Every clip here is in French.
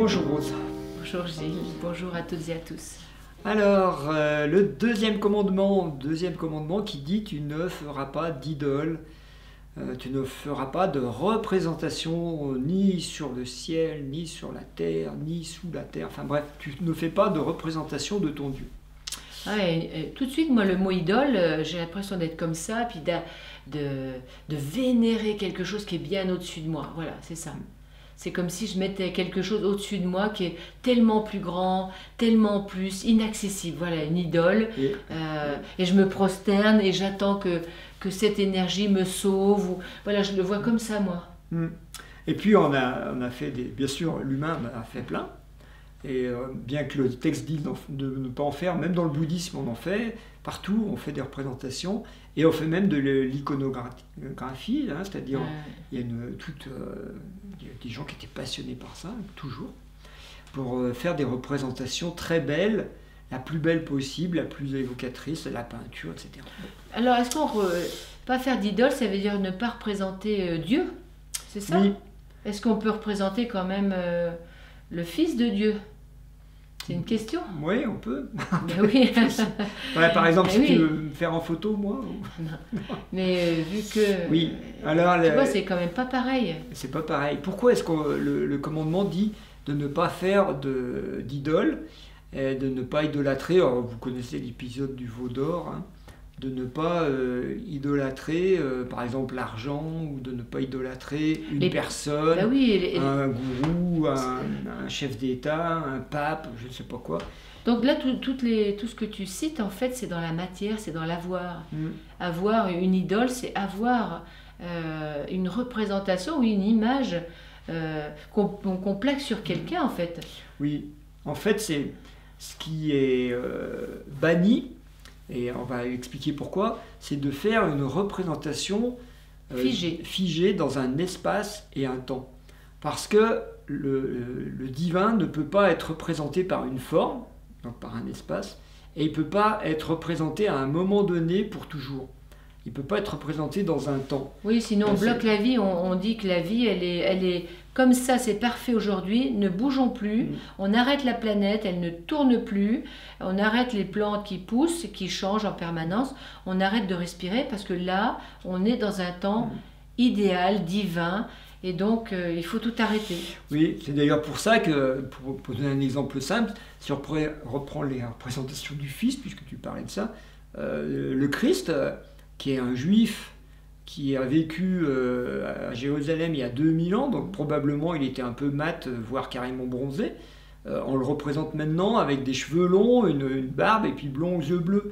Bonjour Rose. Bonjour Gilles, bonjour à toutes et à tous. Alors, le deuxième commandement qui dit tu ne feras pas d'idole, tu ne feras pas de représentation ni sur le ciel, ni sur la terre, ni sous la terre. Enfin bref, tu ne fais pas de représentation de ton Dieu. Ouais, tout de suite, moi, le mot idole, j'ai l'impression d'être comme ça, puis de vénérer quelque chose qui est bien au-dessus de moi. Voilà, c'est ça. C'est comme si je mettais quelque chose au-dessus de moi qui est tellement plus grand, tellement plus inaccessible. Voilà, une idole. Et je me prosterne et j'attends que cette énergie me sauve. Voilà, je le vois comme ça, moi. Et puis on a fait bien sûr, l'humain a fait plein. Et bien que le texte dit de ne pas en faire, même dans le bouddhisme on en fait, partout on fait des représentations, et on fait même de l'iconographie, hein, c'est-à-dire il y a des gens qui étaient passionnés par ça, toujours, pour faire des représentations très belles, la plus belle possible, la plus évocatrice, la peinture, etc. Alors est-ce qu'on pas faire d'idole, ça veut dire ne pas représenter Dieu, c'est ça? Oui. Est-ce qu'on peut représenter quand même le Fils de Dieu? C'est une question. Oui, on peut. Mais oui. Ouais, par exemple, si tu veux me faire en photo, moi. Mais vu que. Oui. Alors, tu vois, c'est quand même pas pareil. C'est pas pareil. Pourquoi est-ce que le commandement dit de ne pas faire d'idole, de ne pas idolâtrer? Alors, vous connaissez l'épisode du veau d'or. Hein, de ne pas idolâtrer, par exemple, l'argent, ou de ne pas idolâtrer une personne, un gourou, un chef d'État, un pape, je ne sais pas quoi. Donc là, tout ce que tu cites, en fait, c'est dans la matière, c'est dans l'avoir. Avoir une idole, c'est avoir une représentation ou une image qu'on plaque sur quelqu'un, en fait. Oui, en fait, c'est ce qui est banni. Et on va expliquer pourquoi, c'est de faire une représentation figée dans un espace et un temps. Parce que le divin ne peut pas être représenté par une forme, donc par un espace, et il ne peut pas être représenté à un moment donné pour toujours. Il ne peut pas être représenté dans un temps. Oui, sinon on bloque la vie, on dit que la vie, elle est comme ça, c'est parfait aujourd'hui, ne bougeons plus, on arrête la planète, elle ne tourne plus, on arrête les plantes qui poussent, qui changent en permanence, on arrête de respirer parce que là, on est dans un temps idéal, divin, et donc il faut tout arrêter. Oui, c'est d'ailleurs pour ça que, pour donner un exemple simple, si on reprend les représentations du Fils, puisque tu parlais de ça, le Christ, qui est un juif, qui a vécu à Jérusalem il y a 2000 ans, donc probablement il était un peu mat, voire carrément bronzé. On le représente maintenant avec des cheveux longs, une barbe et puis blond aux yeux bleus.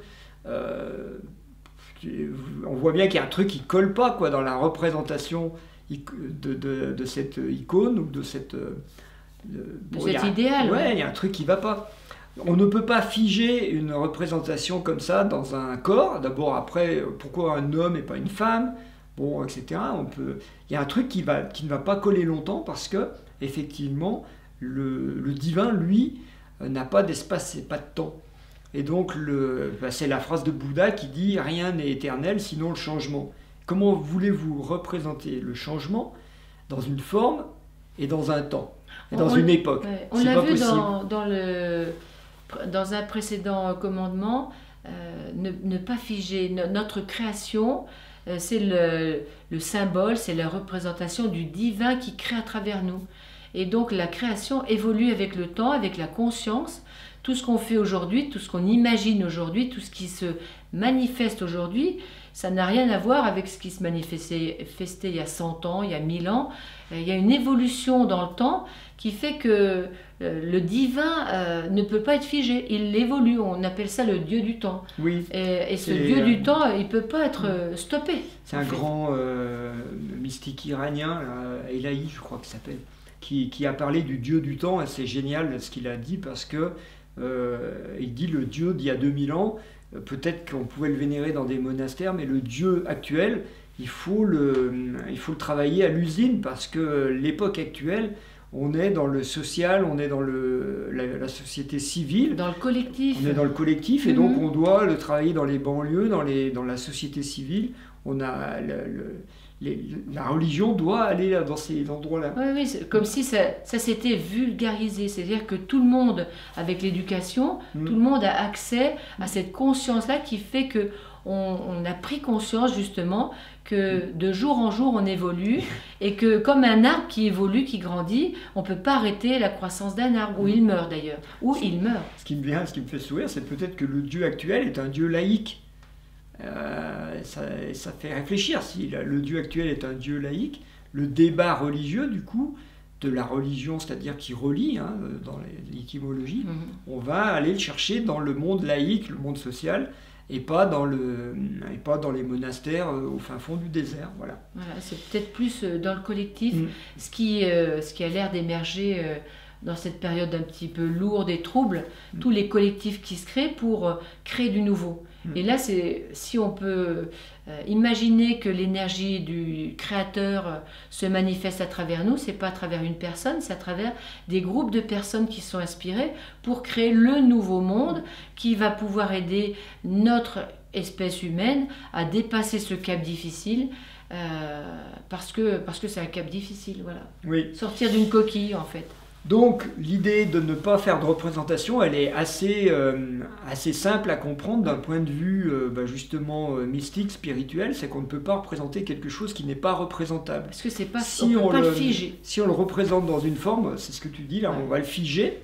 On voit bien qu'il y a un truc qui ne colle pas quoi, dans la représentation de cette icône ou de cet idéal. Ouais, il y a un truc qui ne va pas. On ne peut pas figer une représentation comme ça dans un corps. D'abord, après, pourquoi un homme et pas une femme? Bon, etc. Il y a un truc qui ne va pas coller longtemps parce que, effectivement, le divin, lui, n'a pas d'espace et pas de temps. Et donc, c'est la phrase de Bouddha qui dit « Rien n'est éternel, sinon le changement ». Comment voulez-vous représenter le changement dans une forme et dans un temps et dans une époque? Ouais, on l'a vu dans un précédent commandement, ne pas figer. Notre création, c'est le symbole, c'est la représentation du divin qui crée à travers nous. Et donc la création évolue avec le temps, avec la conscience. Tout ce qu'on fait aujourd'hui, tout ce qu'on imagine aujourd'hui, tout ce qui se manifeste aujourd'hui, ça n'a rien à voir avec ce qui se manifestait il y a 100 ans, il y a 1000 ans. Il y a une évolution dans le temps qui fait que le divin ne peut pas être figé, il évolue, on appelle ça le dieu du temps. Oui. Et ce dieu du temps, il ne peut pas être stoppé. C'est un grand mystique iranien, Elahi, je crois qu'il s'appelle, qui a parlé du dieu du temps, et c'est génial ce qu'il a dit parce que il dit le dieu d'il y a 2000 ans, peut-être qu'on pouvait le vénérer dans des monastères, mais le dieu actuel, il faut le travailler à l'usine parce que l'époque actuelle, on est dans le social, on est dans la société civile. Dans le collectif. On est dans le collectif et donc on doit le travailler dans les banlieues, dans la société civile. On a la religion doit aller dans ces endroits-là. Oui, oui, c'est comme si ça s'était vulgarisé. C'est-à-dire que tout le monde, avec l'éducation, tout le monde a accès à cette conscience-là qui fait que on a pris conscience justement que de jour en jour on évolue et que comme un arbre qui évolue, qui grandit, on ne peut pas arrêter la croissance d'un arbre, ou il meurt d'ailleurs, ou il meurt. Ce qui me fait sourire, c'est peut-être que le Dieu actuel est un Dieu laïque. Ça fait réfléchir, si le Dieu actuel est un Dieu laïque, le débat religieux du coup, de la religion, c'est-à-dire qui relie dans l'étymologie, on va aller le chercher dans le monde laïque, le monde social, et pas dans les monastères au fin fond du désert. Voilà, c'est peut-être plus dans le collectif, ce qui a l'air d'émerger dans cette période un petit peu lourde et trouble, tous les collectifs qui se créent pour créer du nouveau. Et là, si on peut imaginer que l'énergie du créateur se manifeste à travers nous, c'est pas à travers une personne, c'est à travers des groupes de personnes qui sont inspirées pour créer le nouveau monde qui va pouvoir aider notre espèce humaine à dépasser ce cap difficile. Parce que c'est un cap difficile, voilà. Oui. Sortir d'une coquille, en fait. Donc l'idée de ne pas faire de représentation, elle est assez simple à comprendre d'un point de vue justement mystique, spirituel, c'est qu'on ne peut pas représenter quelque chose qui n'est pas représentable. Parce que c'est pas, on peut pas le figer. Si on le représente dans une forme, c'est ce que tu dis là, on va le figer.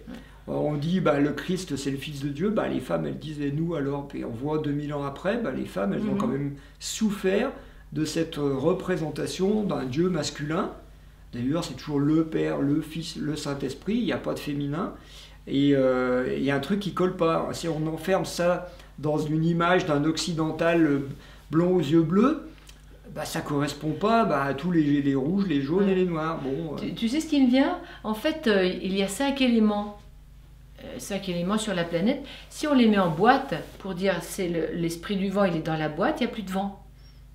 On dit le Christ c'est le Fils de Dieu, les femmes elles disent et nous alors, puis on voit 2000 ans après, les femmes elles ont quand même souffert de cette représentation d'un Dieu masculin. D'ailleurs, c'est toujours le Père, le Fils, le Saint-Esprit, il n'y a pas de féminin. Et il y a un truc qui ne colle pas. Si on enferme ça dans une image d'un occidental blond aux yeux bleus, ça ne correspond pas à tous les rouges, les jaunes et les noirs. Bon, tu sais ce qui me vient? En fait, il y a 5 éléments. 5 éléments sur la planète. Si on les met en boîte, pour dire c'est l'esprit du vent, il est dans la boîte, il n'y a plus de vent.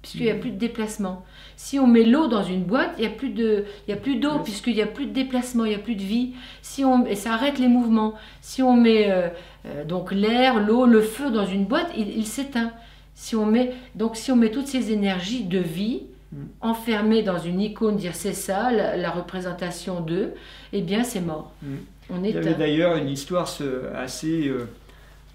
Puisqu'il n'y a plus de déplacement. Si on met l'eau dans une boîte, il n'y a plus d'eau, puisqu'il n'y a plus de déplacement, il n'y a plus de vie. Et ça arrête les mouvements. Si on met donc l'air, l'eau, le feu dans une boîte, il s'éteint. Si on met toutes ces énergies de vie enfermées dans une icône, dire c'est ça, la représentation d'eux, eh bien c'est mort. On il y avait d'ailleurs une histoire assez...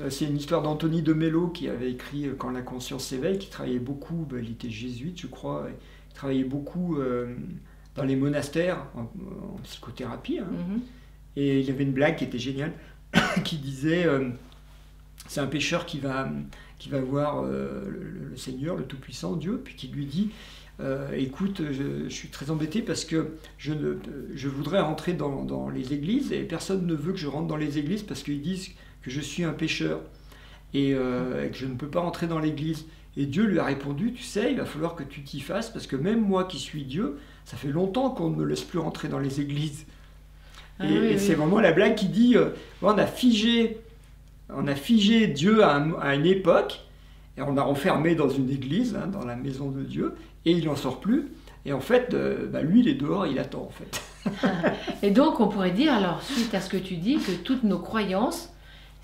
c'est une histoire d'Anthony de Mello qui avait écrit Quand la conscience s'éveille, qui travaillait beaucoup, il était jésuite je crois, il travaillait beaucoup dans les monastères en psychothérapie. Et il y avait une blague qui était géniale, qui disait, c'est un pécheur qui va voir le Seigneur, le Tout-Puissant, Dieu, puis qui lui dit, écoute, je suis très embêté parce que je voudrais rentrer dans les églises et personne ne veut que je rentre dans les églises parce qu'ils disent que je suis un pécheur et que je ne peux pas rentrer dans l'église. Et Dieu lui a répondu, tu sais, il va falloir que tu t'y fasses parce que même moi qui suis Dieu, ça fait longtemps qu'on ne me laisse plus rentrer dans les églises. Et c'est vraiment la blague qui dit, on a figé Dieu à une époque et on l'a enfermé dans une église, dans la maison de Dieu, et il n'en sort plus. Et en fait, lui, il est dehors, il attend en fait. Et donc, on pourrait dire, alors, suite à ce que tu dis, que toutes nos croyances,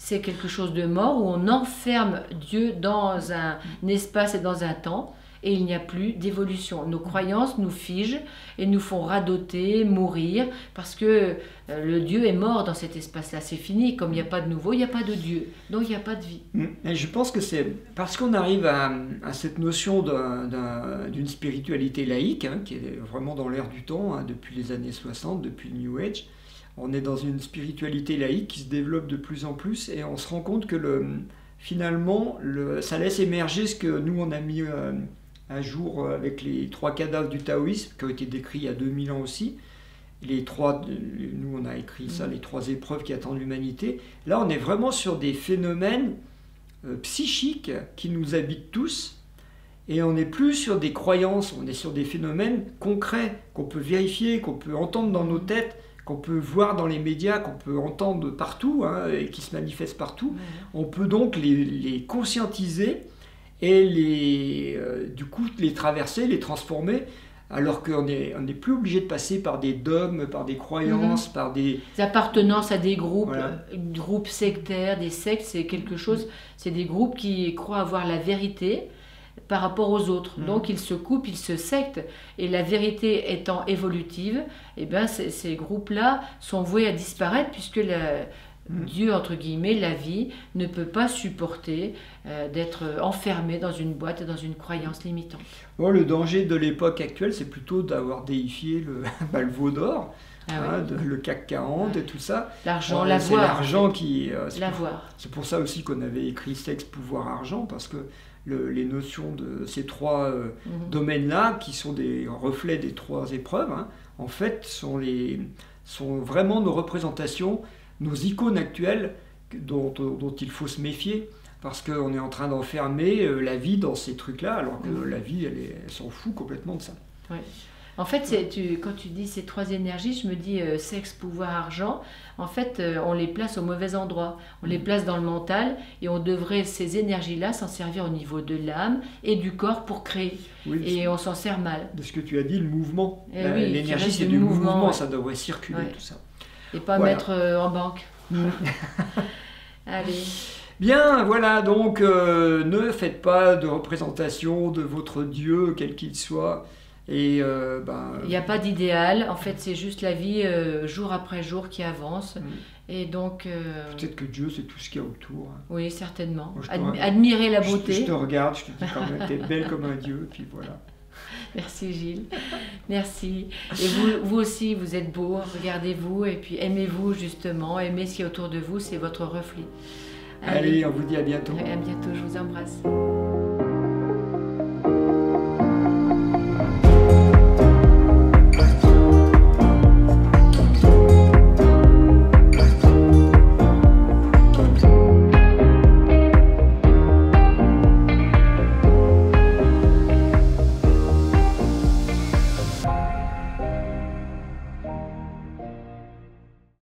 c'est quelque chose de mort où on enferme Dieu dans un espace et dans un temps et il n'y a plus d'évolution. Nos croyances nous figent et nous font radoter, mourir parce que le Dieu est mort dans cet espace-là. C'est fini. Comme il n'y a pas de nouveau, il n'y a pas de Dieu. Donc il n'y a pas de vie. Et je pense que c'est parce qu'on arrive à cette notion d'une spiritualité laïque qui est vraiment dans l'air du temps depuis les années 60, depuis le New Age. On est dans une spiritualité laïque qui se développe de plus en plus et on se rend compte que finalement, ça laisse émerger ce que nous on a mis à jour avec les 3 cadavres du taoïsme qui ont été décrits il y a 2000 ans aussi. Nous on a écrit ça, les 3 épreuves qui attendent l'humanité. Là on est vraiment sur des phénomènes psychiques qui nous habitent tous et on n'est plus sur des croyances, on est sur des phénomènes concrets qu'on peut vérifier, qu'on peut entendre dans nos têtes, qu'on peut voir dans les médias, qu'on peut entendre partout et qui se manifestent partout. On peut donc les conscientiser et du coup les traverser, les transformer, alors qu'on n'est plus obligé de passer par des dogmes, par des croyances, par des appartenances à des groupes, groupes sectaires, des sectes, c'est quelque chose, c'est des groupes qui croient avoir la vérité, par rapport aux autres. Donc ils se coupent, ils se sectent. Et la vérité étant évolutive, eh ben, ces groupes-là sont voués à disparaître puisque Dieu, entre guillemets, la vie, ne peut pas supporter d'être enfermé dans une boîte et dans une croyance limitante. Bon, le danger de l'époque actuelle, c'est plutôt d'avoir déifié le veau d'or, le CAC 40 et tout ça. L'argent, c'est l'avoir. l'argent qui... L'avoir. C'est pour ça aussi qu'on avait écrit sexe, pouvoir, argent, parce que les notions de ces trois domaines-là, qui sont des reflets des trois épreuves, en fait, sont vraiment nos représentations, nos icônes actuelles dont il faut se méfier, parce qu'on est en train d'enfermer la vie dans ces trucs-là, alors que la vie, elle s'en fout complètement de ça. Ouais. En fait, quand tu dis ces trois énergies, je me dis sexe, pouvoir, argent. En fait, on les place au mauvais endroit. On les place dans le mental et on devrait, ces énergies-là, s'en servir au niveau de l'âme et du corps pour créer. Oui, et on s'en sert mal. De ce que tu as dit, le mouvement. Oui, l'énergie, c'est du mouvement, ça devrait circuler, tout ça. Et pas mettre en banque. Allez. Bien, voilà, donc ne faites pas de représentation de votre Dieu, quel qu'il soit. Et il n'y a pas d'idéal, en fait c'est juste la vie jour après jour qui avance. Et donc peut-être que Dieu c'est tout ce qu'il y a autour. Oui, certainement. Admirer la beauté. Je te regarde, je te dis quand même, t'es belle comme un Dieu, puis voilà. Merci Gilles, merci. Et vous aussi, vous êtes beau, regardez-vous et puis aimez-vous justement, aimez ce qui est autour de vous, c'est votre reflet. Allez, on vous dit à bientôt. À bientôt, je vous embrasse.